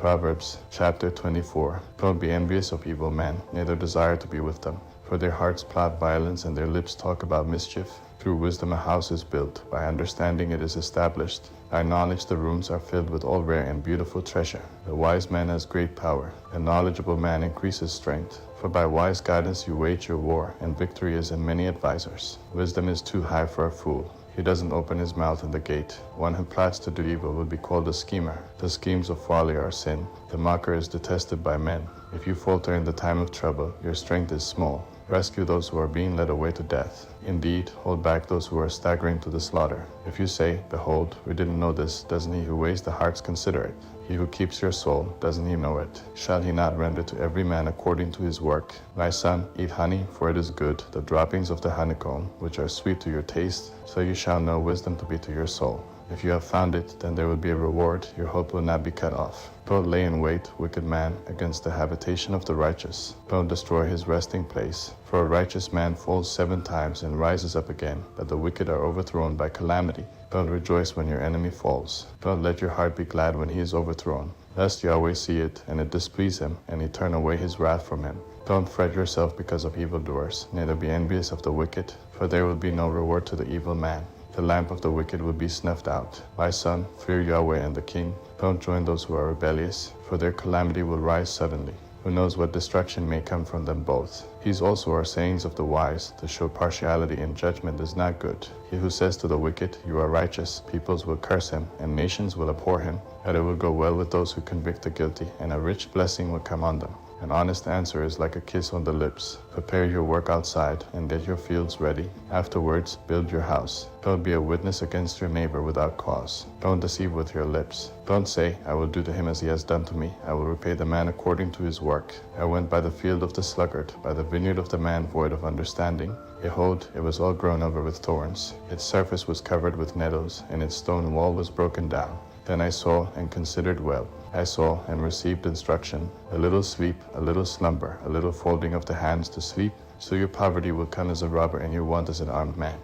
Proverbs chapter 24. Don't be envious of evil men, neither desire to be with them. For their hearts plot violence, and their lips talk about mischief. Through wisdom a house is built, by understanding it is established. By knowledge the rooms are filled with all rare and beautiful treasure. The wise man has great power, a knowledgeable man increases strength. For by wise guidance you wage your war, and victory is in many advisers. Wisdom is too high for a fool. He doesn't open his mouth in the gate. One who plots to do evil will be called a schemer. The schemes of folly are sin. The mocker is detested by men. If you falter in the time of trouble, your strength is small. Rescue those who are being led away to death. Indeed, hold back those who are staggering to the slaughter. If you say, behold, we didn't know this, doesn't he who weighs the hearts consider it? He who keeps your soul, doesn't he know it? Shall he not render to every man according to his work? My son, eat honey, for it is good, the droppings of the honeycomb, which are sweet to your taste, so you shall know wisdom to be to your soul. If you have found it, then there will be a reward, your hope will not be cut off. Don't lay in wait, wicked man, against the habitation of the righteous. Don't destroy his resting place. For a righteous man falls 7 times and rises up again, but the wicked are overthrown by calamity. Don't rejoice when your enemy falls. Don't let your heart be glad when he is overthrown, lest Yahweh see it, and it displease him, and he turn away his wrath from him. Don't fret yourself because of evildoers, neither be envious of the wicked, for there will be no reward to the evil man. The lamp of the wicked will be snuffed out. My son, fear Yahweh and the king. Don't join those who are rebellious, for their calamity will rise suddenly. Who knows what destruction may come from them both? These also are sayings of the wise. To show partiality in judgment is not good. He who says to the wicked, you are righteous, peoples will curse him, and nations will abhor him. But it will go well with those who convict the guilty, and a rich blessing will come on them. An honest answer is like a kiss on the lips. Prepare your work outside, and get your fields ready. Afterwards, build your house. Don't be a witness against your neighbor without cause. Don't deceive with your lips. Don't say, I will do to him as he has done to me. I will repay the man according to his work. I went by the field of the sluggard, by the vineyard of the man void of understanding. Behold, it was all grown over with thorns. Its surface was covered with nettles, and its stone wall was broken down. Then I saw and considered well. I saw and received instruction. A little sleep, a little slumber, a little folding of the hands to sleep. So your poverty will come as a robber, and your want as an armed man.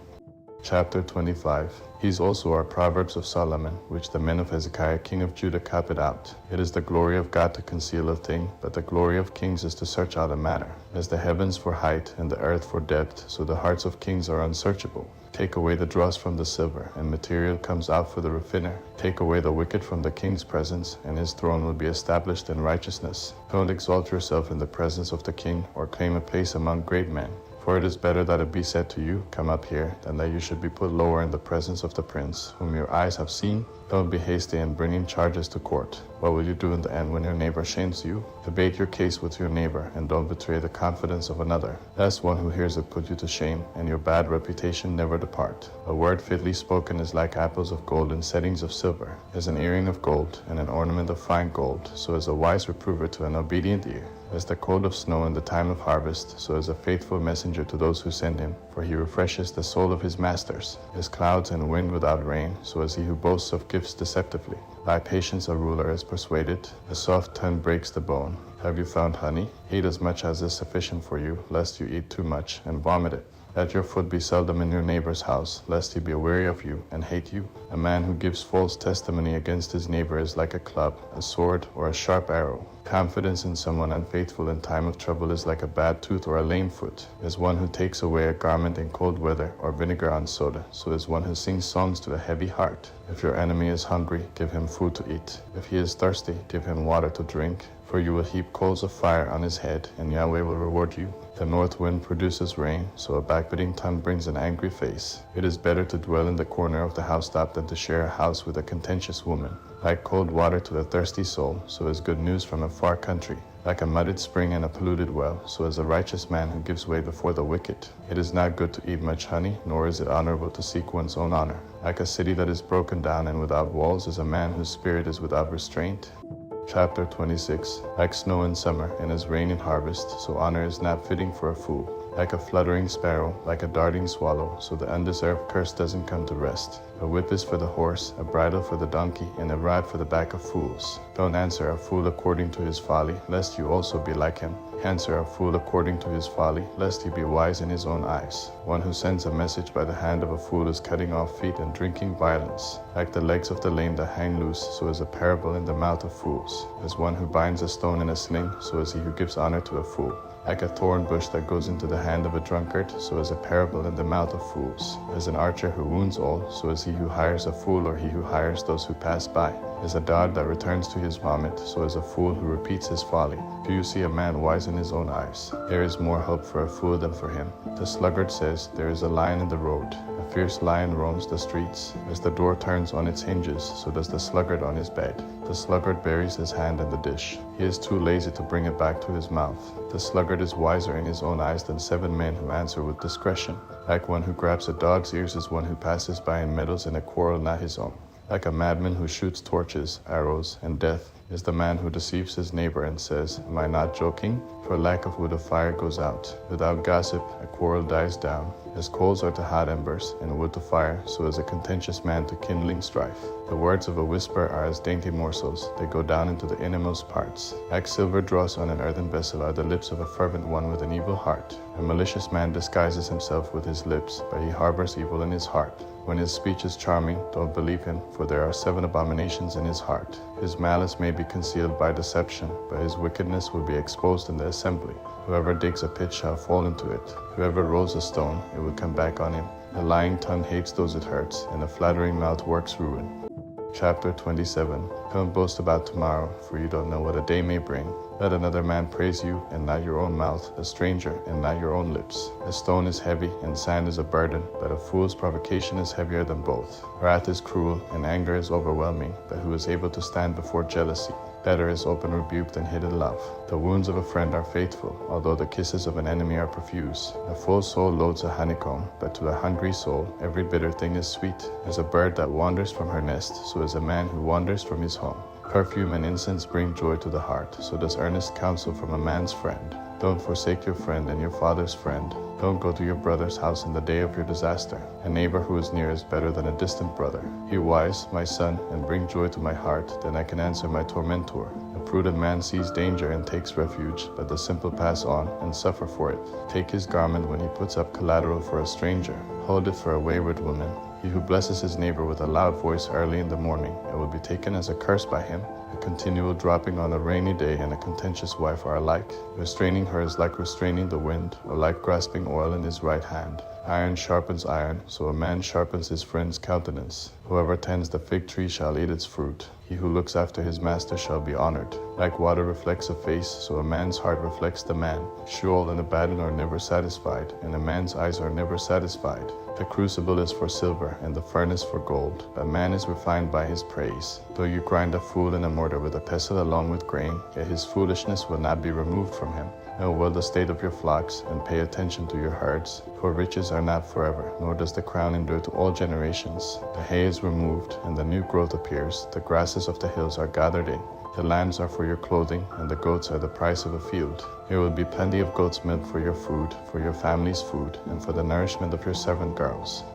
Chapter 25. These also are Proverbs of Solomon, which the men of Hezekiah king of Judah copied out. It is the glory of God to conceal a thing, but the glory of kings is to search out a matter. As the heavens for height and the earth for depth, so the hearts of kings are unsearchable. Take away the dross from the silver, and material comes out for the refiner. Take away the wicked from the king's presence, and his throne will be established in righteousness. Don't exalt yourself in the presence of the king, or claim a place among great men. For it is better that it be said to you, come up here, than that you should be put lower in the presence of the prince, whom your eyes have seen. Don't be hasty in bringing charges to court. What will you do in the end when your neighbor shames you? Debate your case with your neighbor, and don't betray the confidence of another, lest one who hears it put you to shame, and your bad reputation never depart. A word fitly spoken is like apples of gold in settings of silver, as an earring of gold, and an ornament of fine gold, so is a wise reprover to an obedient ear. As the cold of snow in the time of harvest, so is a faithful messenger to those who send him, for he refreshes the soul of his masters. As clouds and wind without rain, so is he who boasts of gifts deceptively. By patience a ruler is persuaded, a soft tongue breaks the bone. Have you found honey? Eat as much as is sufficient for you, lest you eat too much and vomit it. Let your foot be seldom in your neighbor's house, lest he be weary of you and hate you. A man who gives false testimony against his neighbor is like a club, a sword, or a sharp arrow. Confidence in someone unfaithful in time of trouble is like a bad tooth or a lame foot. As one who takes away a garment in cold weather, or vinegar on soda, so is one who sings songs to a heavy heart. If your enemy is hungry, give him food to eat. If he is thirsty, give him water to drink. For you will heap coals of fire on his head, and Yahweh will reward you. The north wind produces rain, so a backbiting tongue brings an angry face. It is better to dwell in the corner of the housetop than to share a house with a contentious woman. Like cold water to the thirsty soul, so is good news from a far country. Like a muddied spring and a polluted well, so is a righteous man who gives way before the wicked. It is not good to eat much honey, nor is it honorable to seek one's own honor. Like a city that is broken down and without walls is a man whose spirit is without restraint. Chapter 26. Like snow in summer and as rain in harvest, so honor is not fitting for a fool. Like a fluttering sparrow, like a darting swallow, so the undeserved curse doesn't come to rest. A whip is for the horse, a bridle for the donkey, and a rod for the back of fools. Don't answer a fool according to his folly, lest you also be like him. Answer a fool according to his folly, lest he be wise in his own eyes. One who sends a message by the hand of a fool is cutting off feet and drinking violence. Like the legs of the lame that hang loose, so is a parable in the mouth of fools. As one who binds a stone in a sling, so is he who gives honor to a fool. Like a thorn bush that goes into the hand of a drunkard, so is a parable in the mouth of fools. As an archer who wounds all, so is he who hires a fool or he who hires those who pass by. As a dog that returns to his vomit, so is a fool who repeats his folly. Do you see a man wise in his own eyes? There is more help for a fool than for him. The sluggard says, there is a lion in the road. A fierce lion roams the streets. As the door turns on its hinges, so does the sluggard on his bed. The sluggard buries his hand in the dish. He is too lazy to bring it back to his mouth. The sluggard is wiser in his own eyes than 7 men who answer with discretion. Like one who grabs a dog's ears is one who passes by and meddles in a quarrel not his own. Like a madman who shoots torches, arrows, and death is the man who deceives his neighbor and says, am I not joking? For lack of wood a fire goes out. Without gossip a quarrel dies down. As coals are to hot embers, and wood to fire, so is a contentious man to kindling strife. The words of a whisper are as dainty morsels, they go down into the innermost parts. Like silver dross on an earthen vessel are the lips of a fervent one with an evil heart. A malicious man disguises himself with his lips, but he harbors evil in his heart. When his speech is charming, don't believe him, for there are 7 abominations in his heart. His malice may be concealed by deception, but his wickedness will be exposed in the assembly. Whoever digs a pit shall fall into it. Whoever rolls a stone, it will come back on him. A lying tongue hates those it hurts, and a flattering mouth works ruin. Chapter 27. Don't boast about tomorrow, for you don't know what a day may bring. Let another man praise you, and not your own mouth, a stranger, and not your own lips. A stone is heavy, and sand is a burden, but a fool's provocation is heavier than both. Wrath is cruel, and anger is overwhelming, but who is able to stand before jealousy? Better is open rebuke than hidden love. The wounds of a friend are faithful, although the kisses of an enemy are profuse. A full soul loads a honeycomb, but to a hungry soul every bitter thing is sweet. As a bird that wanders from her nest, so is a man who wanders from his home. Perfume and incense bring joy to the heart, so does earnest counsel from a man's friend. Don't forsake your friend and your father's friend. Don't go to your brother's house in the day of your disaster. A neighbor who is near is better than a distant brother. Be wise, my son, and bring joy to my heart, then I can answer my tormentor. A prudent man sees danger and takes refuge, but the simple pass on and suffer for it. Take his garment when he puts up collateral for a stranger. Hold it for a wayward woman. He who blesses his neighbor with a loud voice early in the morning, it will be taken as a curse by him. A continual dropping on a rainy day and a contentious wife are alike. Restraining her is like restraining the wind, or like grasping oil in his right hand. Iron sharpens iron, so a man sharpens his friend's countenance. Whoever tends the fig tree shall eat its fruit. He who looks after his master shall be honored. Like water reflects a face, so a man's heart reflects the man. Sheol and Abaddon are never satisfied, and a man's eyes are never satisfied. The crucible is for silver, and the furnace for gold, but man is refined by his praise. Though you grind a fool in a mortar with a pestle along with grain, yet his foolishness will not be removed from him. Know well the state of your flocks, and pay attention to your herds, for riches are not forever, nor does the crown endure to all generations. The hay is removed, and the new growth appears. The grasses of the hills are gathered in. The lambs are for your clothing, and the goats are the price of a field. There will be plenty of goat's milk for your food, for your family's food, and for the nourishment of your servant girls.